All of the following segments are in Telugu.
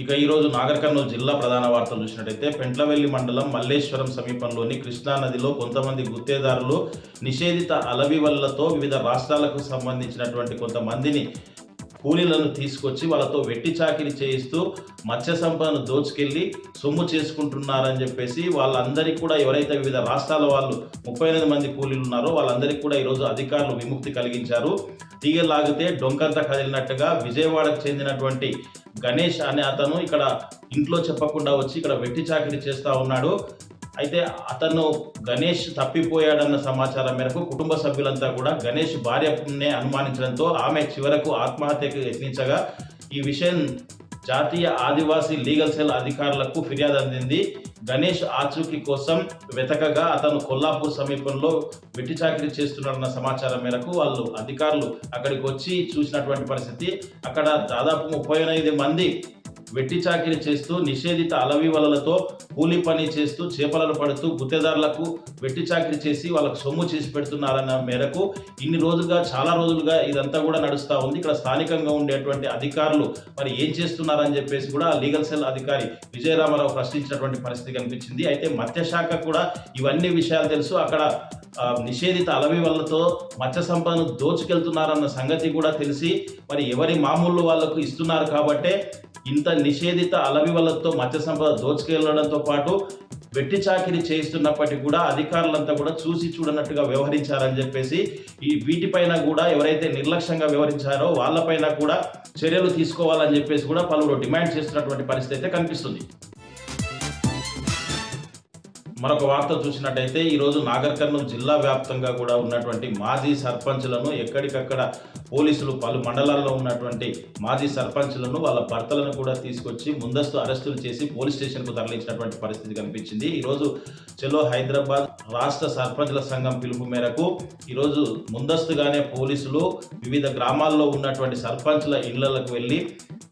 ఇక ఈరోజు నాగర్ కర్నూలు జిల్లా ప్రధాన వార్తలు చూసినట్టయితే పెంట్లవెల్లి మండలం మల్లేశ్వరం సమీపంలోని కృష్ణా నదిలో కొంతమంది గుత్తేదారులు నిషేధిత అలవివలతో వివిధ రాష్ట్రాలకు సంబంధించినటువంటి కొంతమందిని కూలీలను తీసుకొచ్చి వాళ్ళతో వెట్టి చాకిరీ చేయిస్తూ మత్స్య సంపదను దోచుకెళ్ళి సొమ్ము చేసుకుంటున్నారని చెప్పేసి వాళ్ళందరికీ కూడా ఎవరైతే వివిధ రాష్ట్రాల వాళ్ళు 38 మంది కూలీలు ఉన్నారో వాళ్ళందరికీ కూడా ఈరోజు అధికారులు విముక్తి కలిగించారు. తీగలాగితే డొంకంతా కదిలినట్టుగా విజయవాడకు చెందినటువంటి గణేష్ అనే అతను ఇక్కడ ఇంట్లో చెప్పకుండా వచ్చి ఇక్కడ వెట్టి చాకిరీ చేస్తూ ఉన్నాడు. అయితే అతను గణేష్ తప్పిపోయాడన్న సమాచారం మేరకు కుటుంబ సభ్యులంతా కూడా గణేష్ భార్యనే అనుమానించడంతో ఆమె చివరకు ఆత్మహత్యకు యత్నించగా ఈ విషయం జాతీయ ఆదివాసీ లీగల్ సెల్ అధికారులకు ఫిర్యాదు అందింది. గణేష్ ఆచూకీ కోసం వెతకగా అతను కొల్లాపూర్ సమీపంలో వెట్టి చాకిరీ చేస్తున్నాడన్న సమాచారం మేరకు వాళ్ళు అధికారులు అక్కడికి వచ్చి చూసినటువంటి పరిస్థితి. అక్కడ దాదాపు 38 మంది వెట్టి చాకిరీ చేస్తూ నిషేధిత అలవి వలలతో కూలీ పని చేస్తూ చేపలను పడుతూ గుత్తేదారులకు వెట్టి చాకిరీ చేసి వాళ్ళకు సొమ్ము చేసి పెడుతున్నారన్న మేరకు చాలా రోజులుగా ఇదంతా కూడా నడుస్తూ ఉంది. ఇక్కడ స్థానికంగా ఉండేటువంటి అధికారులు మరి ఏం చేస్తున్నారని చెప్పేసి కూడా లీగల్ సెల్ అధికారి విజయరామారావు ప్రశ్నించినటువంటి పరిస్థితి కనిపించింది. అయితే మత్స్యశాఖ కూడా ఇవన్నీ విషయాలు తెలుసు. అక్కడ నిషేధిత అలవి వలలతో మత్స్య సంపదను దోచుకెళ్తున్నారన్న సంగతి కూడా తెలిసి మరి ఎవరి మామూలు వాళ్లకు ఇస్తున్నారు కాబట్టే ఇంత నిషేధిత అలవి వలలతో మత్స్య సంపద దోచుకెళ్లడంతో పాటు వెట్టి చాకిరీ చేయిస్తున్నప్పటికీ కూడా అధికారులంతా కూడా చూసి చూడనట్టుగా వ్యవహరించారని చెప్పేసి వీటిపైన కూడా ఎవరైతే నిర్లక్ష్యంగా వ్యవహరించారో వాళ్ళపైన కూడా చర్యలు తీసుకోవాలని చెప్పేసి కూడా పలువురు డిమాండ్ చేస్తున్నటువంటి పరిస్థితి అయితే కనిపిస్తుంది. మరొక వార్త చూసినట్టయితే ఈరోజు నాగర్ కర్నూలు జిల్లా వ్యాప్తంగా కూడా ఉన్నటువంటి మాజీ సర్పంచ్లను ఎక్కడికక్కడ పోలీసులు పలు మండలాల్లో ఉన్నటువంటి మాజీ సర్పంచ్లను వాళ్ళ భర్తలను కూడా తీసుకొచ్చి ముందస్తు అరెస్టులు చేసి పోలీస్ స్టేషన్కు తరలించినటువంటి పరిస్థితి కనిపించింది. ఈరోజు చలో హైదరాబాద్ రాష్ట్ర సర్పంచ్ల సంఘం పిలుపు మేరకు ఈరోజు ముందస్తుగానే పోలీసులు వివిధ గ్రామాల్లో ఉన్నటువంటి సర్పంచ్ల ఇళ్లకు వెళ్ళి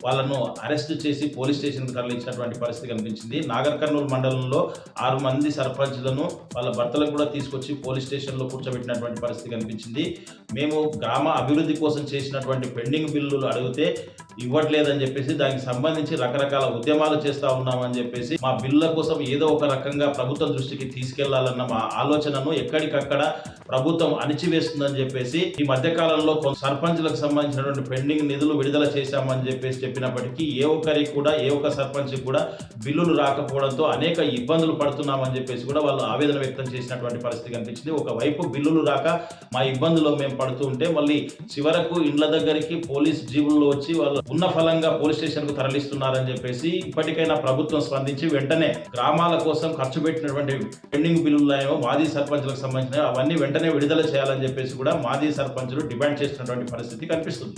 వాళ్ళను అరెస్ట్ చేసి పోలీస్ స్టేషన్కు తరలించినటువంటి పరిస్థితి కనిపించింది. నాగర్ కర్నూలు మండలంలో 6 మంది సర్పంచ్లను వాళ్ళ భర్తలకు కూడా తీసుకొచ్చి పోలీస్ స్టేషన్లో కూర్చోబెట్టినటువంటి పరిస్థితి కనిపించింది. మేము గ్రామ అభివృద్ధి కోసం చేసినటువంటి పెండింగ్ బిల్లులు అడిగితే ఇవ్వట్లేదని చెప్పేసి దానికి సంబంధించి రకరకాల ఉద్యమాలు చేస్తూ ఉన్నామని చెప్పేసి మా బిల్లుల కోసం ఏదో ఒక రకంగా ప్రభుత్వం దృష్టికి తీసుకెళ్లాలన్న మా ఆలోచనను ఎక్కడికక్కడ ప్రభుత్వం అణిచివేస్తుందని చెప్పేసి ఈ మధ్యకాలంలో సర్పంచ్లకు సంబంధించినటువంటి పెండింగ్ నిధులు విడుదల చేశామని చెప్పేసి చెప్పినప్పటికీ ఏ ఒక్క సర్పంచ్ కూడా బిల్లులు రాకపోవడంతో అనేక ఇబ్బందులు పడుతున్నామని చెప్పేసి కూడా వాళ్ళు ఆవేదన వ్యక్తం చేసినటువంటి పరిస్థితి కనిపించింది. ఒకవైపు బిల్లులు రాక మా ఇబ్బందుల్లో మేము పడుతూ ఉంటే మళ్ళీ చివరకు ఇండ్ల దగ్గరికి పోలీస్ జీబుల్లో వచ్చి వాళ్ళు ఉన్న ఫలంగా పోలీస్ స్టేషన్ కు తరలిస్తున్నారని చెప్పేసి ఇప్పటికైనా ప్రభుత్వం స్పందించి వెంటనే గ్రామాల కోసం ఖర్చు పెట్టినటువంటి పెండింగ్ బిల్లులు మాజీ సర్పంచ్లకు సంబంధించిన అవన్నీ వెంటనే విడుదల చేయాలని చెప్పేసి కూడా మాజీ సర్పంచులు డిమాండ్ చేస్తున్నటువంటి పరిస్థితి కనిపిస్తుంది.